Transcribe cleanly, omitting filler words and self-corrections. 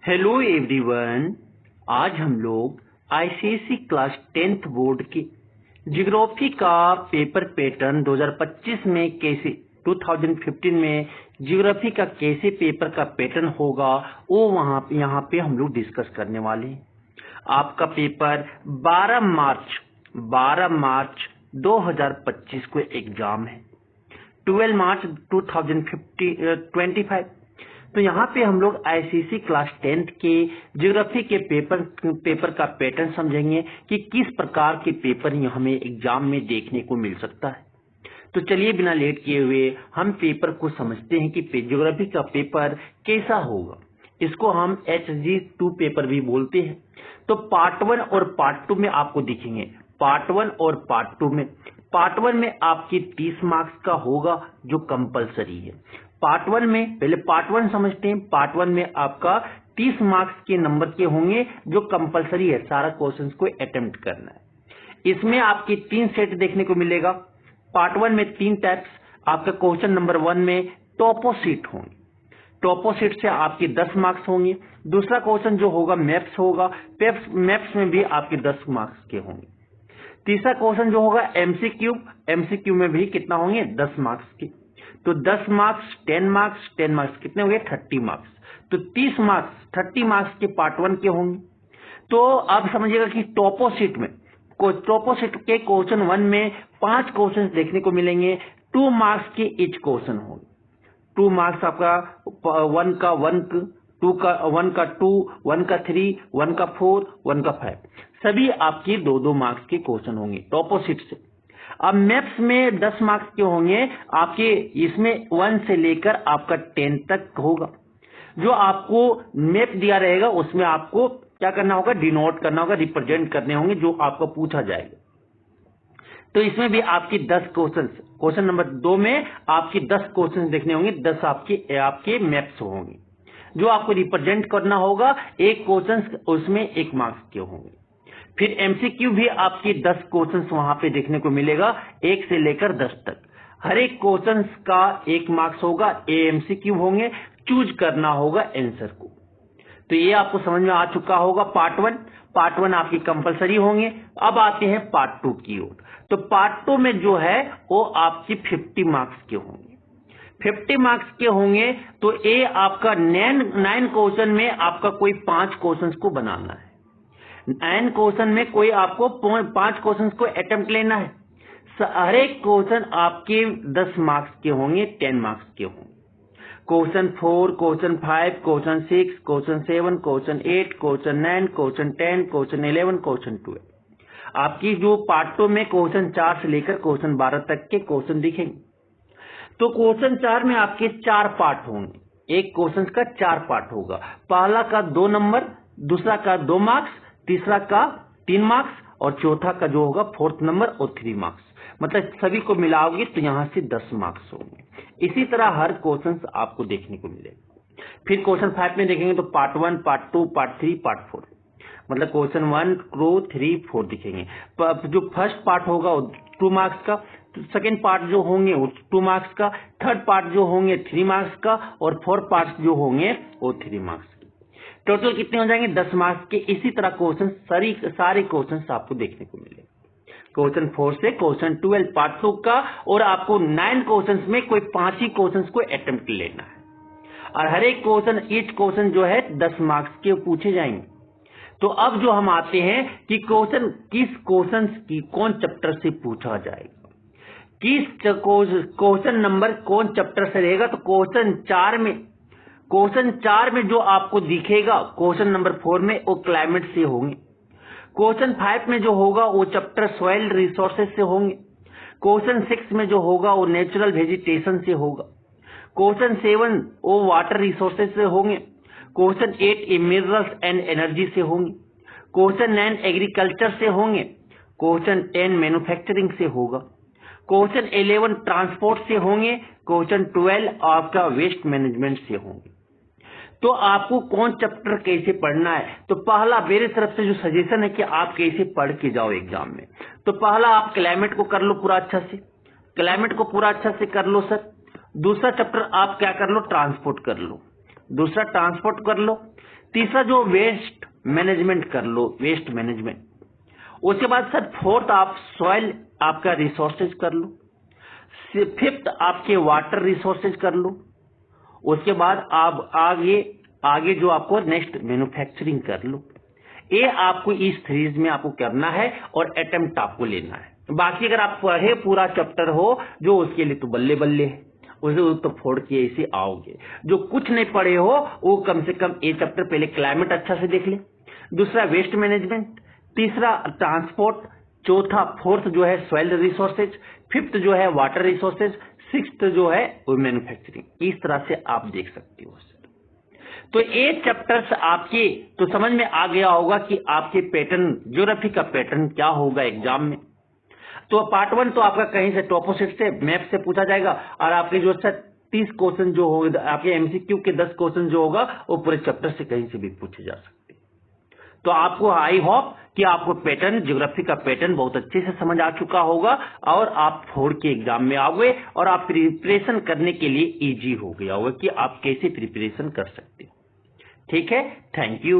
Hello everyone. आज हम लोग आईसीएसई क्लास 10th बोर्ड के ज्योग्राफी का पेपर पैटर्न 2025 में कैसे 2015 में ज्योग्राफी का कैसे पेपर का पैटर्न होगा वो यहाँ पे हम लोग डिस्कस करने वाले हैं। आपका पेपर 12 मार्च 2025 को एग्जाम है। 12 मार्च 2025। तो यहाँ पे हम लोग आईसीएसई क्लास 10th के ज्योग्राफी के पेपर का पैटर्न समझेंगे कि किस प्रकार के पेपर हमें एग्जाम में देखने को मिल सकता है। तो चलिए बिना लेट किए हुए हम पेपर को समझते हैं कि ज्योग्राफी का पेपर कैसा होगा। इसको हम HG2 पेपर भी बोलते हैं। तो पार्ट 1 और पार्ट 2 में आपको दिखेंगे। पार्ट 1 और पार्ट 2 में पार्ट 1 में आपकी 30 मार्क्स का होगा जो कंपलसरी है। पार्ट 1 में पहले पार्ट 1 समझते हैं। पार्ट 1 में आपका 30 मार्क्स के नंबर के होंगे जो कंपलसरी है, सारा क्वेश्चंस को अटेम्प्ट करना है। इसमें आपकी 3 सेट देखने को मिलेगा। पार्ट 1 में 3 टाइप्स। आपका क्वेश्चन नंबर 1 में टॉपोसीट होंगे। टॉपोसीट से आपके 10 मार्क्स होंगे। दूसरा क्वेश्चन जो होगा मैप्स होगा। मैप्स में भी आपके 10 मार्क्स के होंगे। तीसरा क्वेश्चन जो होगा एमसीक्यू में भी कितना होंगे 10 मार्क्स के। तो 10 मार्क्स 10 मार्क्स 10 मार्क्स कितने हो गए 30 मार्क्स। तो 30 मार्क्स 30 मार्क्स के पार्ट 1 के होंगे। तो आप समझिएगा कि टॉपोसीट के क्वेश्चन 1 में 5 क्वेश्चन देखने को मिलेंगे। 2 मार्क्स के ईच क्वेश्चन होंगे। 2 मार्क्स आपका 1 का 1, 2 का 1 का 2, 1 का 3, 1 का 4, 1 का 5, सभी आपके 2-2 मार्क्स के क्वेश्चन होंगे टॉपोसीट से। अब मैप्स में 10 मार्क्स के होंगे आपके। इसमें 1 से लेकर आपका 10 तक होगा। जो आपको मैप दिया रहेगा उसमें आपको क्या करना होगा, डिनोट करना होगा, रिप्रेजेंट करने होंगे जो आपको पूछा जाएगा। तो इसमें भी आपकी 10 क्वेश्चन नंबर 2 में आपकी 10 क्वेश्चन देखने होंगे। 10 आपके मैप्स होंगे जो आपको रिप्रेजेंट करना होगा। एक क्वेश्चन उसमें 1 मार्क्स के होंगे। फिर एमसीक्यू भी आपकी 10 क्वेश्चंस वहां पे देखने को मिलेगा 1 से लेकर 10 तक। हर एक क्वेश्चंस का 1 मार्क्स होगा। एमसीक्यू होंगे, चूज करना होगा आंसर को। तो ये आपको समझ में आ चुका होगा। पार्ट 1 आपकी कंपलसरी होंगे। अब आते हैं पार्ट 2 की ओर। तो पार्ट 2 में जो है वो आपकी 50 मार्क्स के होंगे। 50 मार्क्स के होंगे। तो ये आपका 9 क्वेश्चन में आपका कोई 5 क्वेश्चन को बनाना है। 9 क्वेश्चन में कोई आपको 5 क्वेश्चन को अटेम्प्ट लेना है। हर एक क्वेश्चन आपके 10 मार्क्स के होंगे, 10 मार्क्स के होंगे। Question 4, question 5, question 6, question 7, question 8, question 9, question 10, question 11, question 12। आपकी जो पार्ट 2 में क्वेश्चन 4 से लेकर क्वेश्चन 12 तक के क्वेश्चन दिखेंगे। तो क्वेश्चन 4 में आपके 4 पार्ट होंगे। एक क्वेश्चन का 4 पार्ट होगा। पहला का 2 नंबर, दूसरा का 2 मार्क्स, तीसरा का 3 मार्क्स और चौथा का जो होगा 4th नंबर और 3 मार्क्स। मतलब सभी को मिलाओगे तो यहां से 10 मार्क्स होंगे। इसी तरह हर क्वेश्चन आपको देखने को मिलेगा। फिर क्वेश्चन 5 में देखेंगे तो पार्ट 1, पार्ट 2, पार्ट 3, पार्ट 4। मतलब क्वेश्चन 1, 2, 3, 4 दिखेंगे। जो फर्स्ट पार्ट होगा 2 मार्क्स का, सेकेंड पार्ट जो होंगे वो 2 मार्क्स का, थर्ड पार्ट जो होंगे 3 मार्क्स का और 4th पार्ट जो होंगे वो 3 मार्क्स। टोटल कितने हो जाएंगे 10 मार्क्स के। इसी तरह क्वेश्चन सारे क्वेश्चन आपको देखने को मिलेंगे। क्वेश्चन 4 से क्वेश्चन 12 पार्ट 2 का। और आपको 9 क्वेश्चन में कोई 5 ही क्वेश्चन को अटेम्प्ट लेना है। और हर एक क्वेश्चन ईच क्वेश्चन जो है 10 मार्क्स के पूछे जाएंगे। तो अब जो हम आते हैं कि किस क्वेश्चन की कौन चैप्टर से पूछा जाएगा, किस क्वेश्चन नंबर कौन चैप्टर से रहेगा। तो क्वेश्चन 4 में जो आपको दिखेगा क्वेश्चन नंबर 4 में वो क्लाइमेट से होंगे। क्वेश्चन 5 में जो होगा वो चैप्टर सॉइल रिसोर्सेज से होंगे। क्वेश्चन 6 में जो होगा वो नेचुरल वेजिटेशन से होगा। क्वेश्चन 7 वो वाटर रिसोर्सेज से होंगे। क्वेश्चन 8 मिनरल्स एंड एनर्जी से होंगे। क्वेश्चन 9 एग्रीकल्चर से होंगे। क्वेश्चन 10 मैन्युफैक्चरिंग से होगा। क्वेश्चन 11 ट्रांसपोर्ट से होंगे। क्वेश्चन 12 आपका वेस्ट मैनेजमेंट से होंगे। तो आपको कौन चैप्टर कैसे पढ़ना है। तो पहला मेरी तरफ से जो सजेशन है कि आप कैसे पढ़ के जाओ एग्जाम में। तो पहला आप क्लाइमेट को कर लो पूरा अच्छा से, क्लाइमेट को पूरा अच्छा से कर लो सर। दूसरा चैप्टर आप क्या कर लो, ट्रांसपोर्ट कर लो। दूसरा ट्रांसपोर्ट कर लो, तीसरा जो वेस्ट मैनेजमेंट कर लो, वेस्ट मैनेजमेंट। उसके बाद सर फोर्थ आप सॉइल आपका रिसोर्सेज कर लो, फिफ्थ आपके वाटर रिसोर्सेज कर लो। उसके बाद आप आगे जो आपको नेक्स्ट मैन्युफैक्चरिंग कर लो। ये आपको इस सीरीज में आपको करना है और अटेम्प्ट आपको लेना है। बाकी अगर आप पढ़े पूरा चैप्टर हो जो उसके लिए तो बल्ले बल्ले है, उसे तो फोड़ के ऐसे आओगे। जो कुछ नहीं पढ़े हो वो कम से कम ये चैप्टर पहले क्लाइमेट अच्छा से देख ले, दूसरा वेस्ट मैनेजमेंट, तीसरा ट्रांसपोर्ट, चौथा फोर्थ जो है सॉइल रिसोर्सेज, फिफ्थ जो है वाटर रिसोर्सेज, सिक्स्थ जो है वो मैन्युफैक्चरिंग। इस तरह से आप देख सकते हो। तो ये चैप्टर्स आपके तो समझ में आ गया होगा कि आपके पैटर्न, ज्योग्राफी का पैटर्न क्या होगा एग्जाम में। तो पार्ट 1 तो आपका कहीं से टॉपोसेट से मैप से पूछा जाएगा और आपके जो 30 क्वेश्चन जो होगा आपके एमसीक्यू के 10 क्वेश्चन जो होगा वो पूरे चैप्टर से कहीं से भी पूछे जा सकते हैं। तो आपको आई होप कि आपको पैटर्न, ज्योग्राफी का पैटर्न बहुत अच्छे से समझ आ चुका होगा और आप 4 के एग्जाम में आओगे और आप प्रिपरेशन करने के लिए इजी हो गया होगा कि आप कैसे प्रिपरेशन कर सकते हो। ठीक है, थैंक यू।